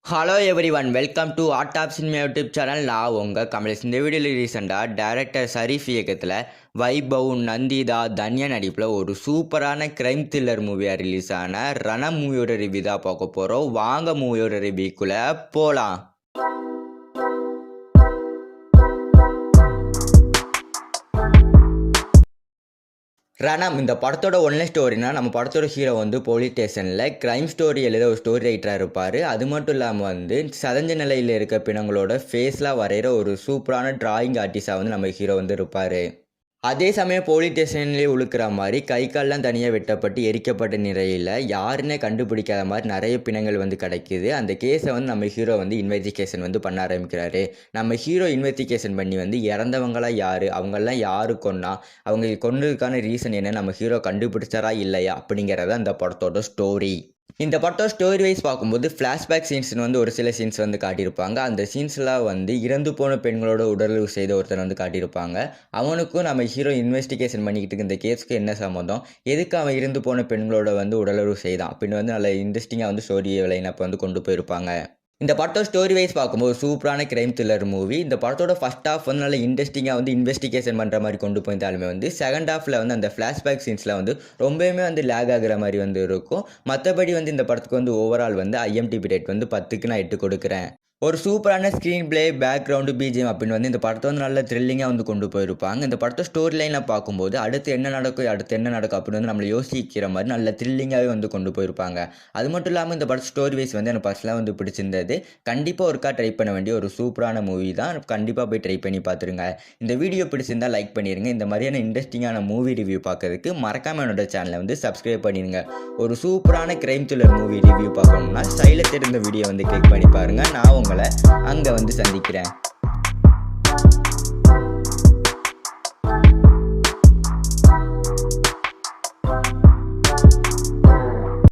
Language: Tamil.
Hello everyone welcome to Art of Cinema YouTube channel. நான் உங்கள் கமலேஷ். இந்த வீடியோவில் ரீசெண்டாக டைரக்டர் ஷரீஃப் இயக்கத்தில் வைபவ், நந்திதா, தன்யா நடிப்பில் ஒரு சூப்பரான கிரைம் த்ரில்லர் மூவியாக ரிலீஸ் ஆன ரணம் மூவியோட ரிவ்யூ தான் பார்க்க போகிறோம். வாங்க மூவியோட ரிவ்யூக்குள்ளே போகலாம். ரணம் இந்த படத்தோட ஒன்லைன் ஸ்டோரினா, நம்ம படத்தோட ஹீரோ வந்து போலீஸ் ஸ்டேஷனில் கிரைம் ஸ்டோரி எழுத ஒரு ஸ்டோரி ரைட்டராக இருப்பார். அது மட்டும் இல்லாமல் வந்து சதஞ்ச நிலையில் இருக்க பிணங்களோட ஃபேஸ்லாம் வரைகிற ஒரு சூப்பரான டிராயிங் ஆர்டிஸ்டாக வந்து நம்ம ஹீரோ வந்து இருப்பார். அதே சமயம் போலீஸ் ஸ்டேஷன்லேயே உழுக்கிற மாதிரி கை கால்லாம் தனியாக வெட்டப்பட்டு எரிக்கப்பட்ட நிலையில் யாருன்னே கண்டுபிடிக்காத மாதிரி நிறைய பிணங்கள் வந்து கிடைக்கிது. அந்த கேஸை வந்து நம்ம ஹீரோ வந்து இன்வெஸ்டிகேஷன் வந்து பண்ண ஆரம்பிக்கிறாரு. நம்ம ஹீரோ இன்வெஸ்டிகேஷன் பண்ணி வந்து இறந்தவங்களாம் யார், அவங்கெல்லாம் யாரு கொன்னா, அவங்க கொன்னதுக்கான ரீசன் என்ன, நம்ம ஹீரோ கண்டுபிடிச்சாரா இல்லையா அப்படிங்கிறத அந்த படத்தோட ஸ்டோரி. இந்த படம் ஸ்டோரி வைஸ் பார்க்கும்போது ஃப்ளாஷ்பேக் சீன்ஸ்னு வந்து ஒரு சில சீன்ஸ் வந்து காட்டியிருப்பாங்க. அந்த சீன்ஸ்லாம் வந்து இறந்து போன பெண்களோட உடலுறவு செய்த ஒருத்தர் வந்து காட்டியிருப்பாங்க. அவனுக்கும் நம்ம ஹீரோ இன்வெஸ்டிகேஷன் பண்ணிக்கிட்டு இருக்க இந்த கேஸுக்கு என்ன சம்மந்தம், எதுக்கு அவன் இறந்து போன பெண்களோட வந்து உடலுறவு செய்தான் அப்படின்னு வந்து நல்ல இன்ட்ரெஸ்டிங்காக வந்து ஸ்டோரி லைனப் வந்து கொண்டு போயிருப்பாங்க. இந்த படத்தோட ஸ்டோரி வைஸ் பார்க்கும்போது சூப்பரான கிரைம் த்ரில்லர் மூவி. இந்த படத்தோட ஃபர்ஸ்ட் ஹாஃப் வந்து நல்ல இன்ட்ரெஸ்டிங்காக வந்து இன்வெஸ்டிகேஷன் பண்ணுற மாதிரி கொண்டு போயிருந்தாலுமே வந்து செகண்ட் ஹாஃபில் வந்து அந்த ஃப்ளாஷ்பேக் சீன்ஸில் வந்து ரொம்பவுமே வந்து லேக் ஆகிற மாதிரி வந்து இருக்கும். மற்றபடி வந்து இந்த படத்துக்கு வந்து ஓவரால் வந்து IMDb ரேட் வந்து 10க்கு நான் 8 கொடுக்குறேன். ஒரு சூப்பரான ஸ்க்ரீன் பிளே, பேக்ரவுண்டு, பிஜிஎம் அப்படின்னு வந்து இந்த படத்தை வந்து நல்ல த்ரில்லிங்காக வந்து கொண்டு போயிருப்பாங்க. இந்த படத்தை ஸ்டோரி லைனில் பார்க்கும்போது அடுத்து என்ன நடக்கும் அப்படின்னு வந்து நம்மளை யோசிக்கிற மாதிரி நல்ல த்ரில்லிங்காகவே வந்து கொண்டு போயிருப்பாங்க. அது மட்டும் இல்லாமல் இந்த படத்து ஸ்டோரி வைஸ் வந்து எனக்கு பர்சனலாக வந்து பிடிச்சிருந்தது. கண்டிப்பாக ஒருக்கா ட்ரை பண்ண வேண்டிய ஒரு சூப்பரான மூவி தான். கண்டிப்பாக போய் ட்ரை பண்ணி பார்த்துருங்க. இந்த வீடியோ பிடிச்சிருந்தா லைக் பண்ணிடுங்க. இந்த மாதிரியான இன்ட்ரெஸ்டிங்கான மூவி ரிவ்யூ பார்க்கறதுக்கு மறக்காமல் என்னோட சேனலை வந்து சப்ஸ்கிரைப் பண்ணிடுங்க. ஒரு சூப்பரான கிரைம் த்ரில்லர் மூவி ரிவ்யூ பார்க்கணும்னா சைடில் தெரிந்த வீடியோ வந்து கிளிக் பண்ணி பாருங்கள். நான் உங்களை அங்கே வந்து சந்திக்கிறேன்.